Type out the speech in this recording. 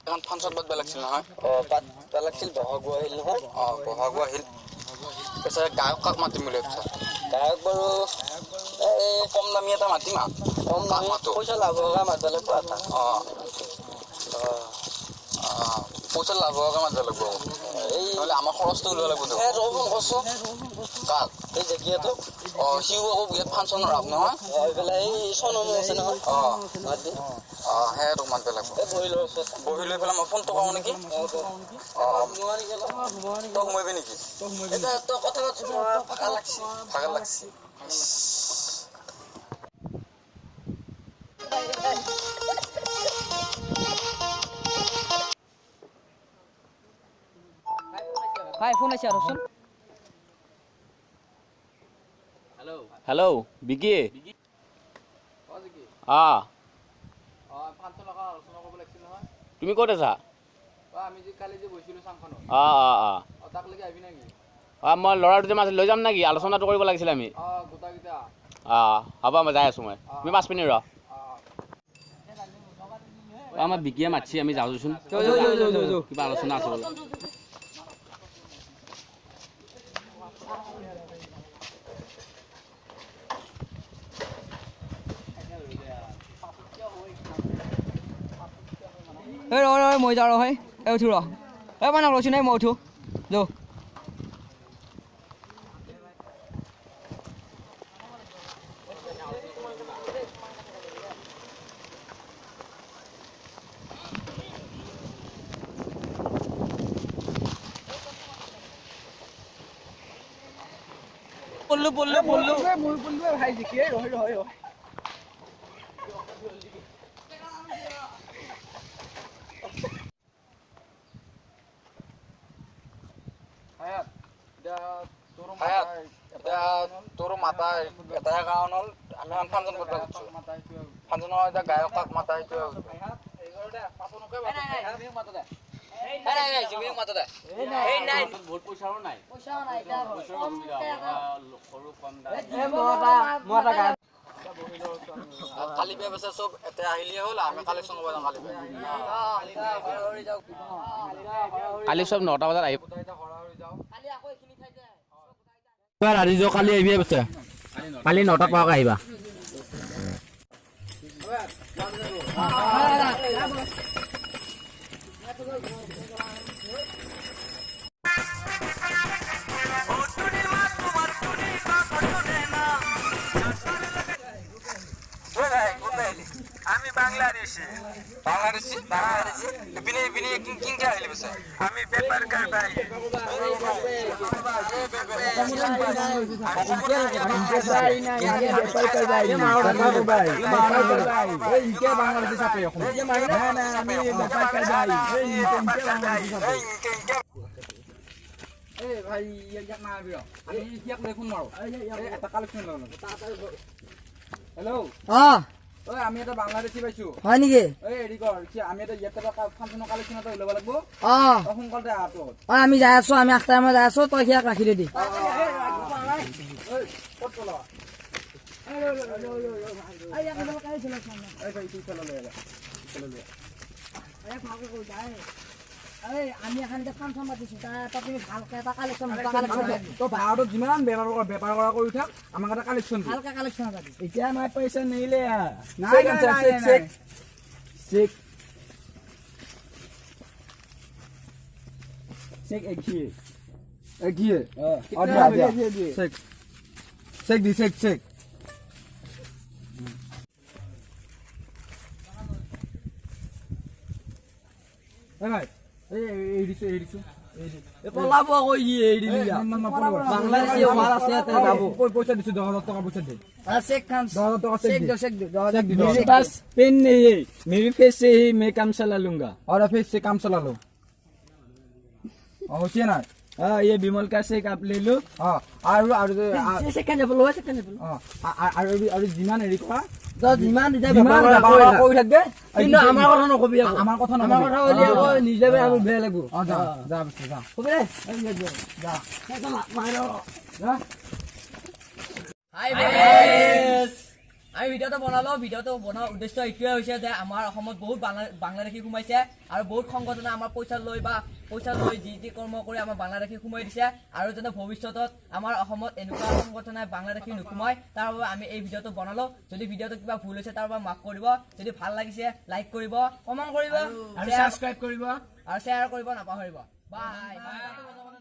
এখন ফাংচন পাতব লাগছিল নহয় পাতব লাগছিল বহাগো আহিল নহয় বহাগো আহিল পিছে গায়ক কাক মাতিম বুলি ভাবিছা গায়ক বাৰু এই কম দামী এটা মাতিম কম দামী পইচা লাভ হোৱা মাতব লাগিব এটা পইচা লাভ হোৱাকৈ মাতিব লাগিব এই নহ'লে আমাৰ খৰচটো ওলাব লাগিব ৰ'বন কচোন কাক এই জেকিয়াটো সিও আকৌ বিয়াত ফাংচন ৰাখ নহয় এইফালে এই চনমো আছে নহয় মাতি সেয়া তোক মাতিব লাগিব বহি লৈ পেলাই মই ফোনটো কৰোঁ নেকি তই সোমাবি নেকি তই কথা পাতছোন ভাগা লাগছি ভাই ফোন আছে ৰচোন হেল্ল' বিকি তুমি ক'ত আছা মই ল'ৰাটো যে মাছ লৈ যাম নেকি আলোচনাটো কৰিব লাগিছিলে আমি হ'ব মই যাই আছোঁ মই তুমি 5 মিনিট ৰ আমাৰ বিকিয়ে মাতিছি আমি যাওঁচোন কিবা আলোচনা আছে বোলে মই যাওঁ হয় এই উঠো ৰ মানে লৈছোঁ নাই মই উঠো যো পল্লু ভাই দেখিয়ে ৰয় তোৰ মাতা এটাই কাৰণ হ'ল আমি এখন ফাংচন কৰিব খুজিছোঁ ফাংচনৰ এতিয়া গায়ক কাক মাতা সেইটোৱে কালি বিয়া বেচা চব এতিয়া আহিলে হ'ল আমি কালেকশ্যন কৰিব যাম কালি চব 9টা বজাত আহিব কালি আহিবি পিছে কালি 9টাত পোৱাকৈ আহিবা আমি বাংলাদেশি বিনে কিংকে আহিলে বসে আমি পেপাৰ কাটাই ভাই ইয়াক না আবি আমি ইয়াক দেখুন মাৰো এটা কালেকশন ললো হেল্ল ওই আমি এটা বাংলাদেশী পাইছো হয় নেকি এই এডি কর আমি এটা ইয়াতে ফাংশন কালেকশন এটা উলাব লাগবো সোনকালে আটো আমি যাই আছো আমি আখ টাইমত যাই আছো তই কিয়াক ৰাখি দি আমি এখন ফাংচন পাতিছো তাত তুমি ভালকে এটা কালেকশ্যন তো ভাড়াটো যিমান বেপাৰ কৰা কৰি থাক আমাক এটা কালেকশ্যন ভালকে কালেকশ্যন পাতি এতিয়া নাই পইচা নিলে চেক একিয়ে চেক ভাই এই দিছো পলাব আকৌ বাংলাদেশী মাল আছে ইয়াতে যাব পইচা দিছো 10,000 টাকা পইচা দে চেক খান 10,000 টাকা চেক दो मेरे पास पेन नहीं है मेरी फेस से ही मैं काम चला लूंगा और फिर से काम चला लो होती है ना हाँ ये विमल का शेक आप ले लो और চেক খান যাব লো চেক খান যাব और जिमान हेरी কৰা যিমান যিমান বেপাৰ কৰি থাকবে কিন্তু আমাৰ কথা নকবি আমাৰ কথা আমাৰ কথা হলি আকৌ নিজে আৰু বেয়া লাগিব যা যা বস্তু যা কবি ৰে যা মাৰো যা হাই বেস আমি ভিডিঅ'টো বনালোঁ ভিডিঅ'টো বনোৱাৰ উদ্দেশ্য এইটোৱে হৈছে যে আমাৰ অসমত বহুত বাংলাদেশী সোমাইছে আৰু বহুত সংগঠনে আমাৰ পইচা লৈ যি কৰ্ম কৰি আমাৰ বাংলাদেশী সোমাই দিছে আৰু যাতে ভৱিষ্যতত আমাৰ অসমত এনেকুৱা সংগঠনে বাংলাদেশী নোসোমায় তাৰ বাবে আমি এই ভিডিঅ'টো বনালোঁ যদি ভিডিঅ'টো কিবা ভুল হৈছে তাৰ বাবে মাফ কৰিব যদি ভাল লাগিছে লাইক কৰিব কমেণ্ট কৰিব আৰু ছাবস্ক্ৰাইব কৰিব আৰু শ্বেয়াৰ কৰিব নাপাহৰিব বাই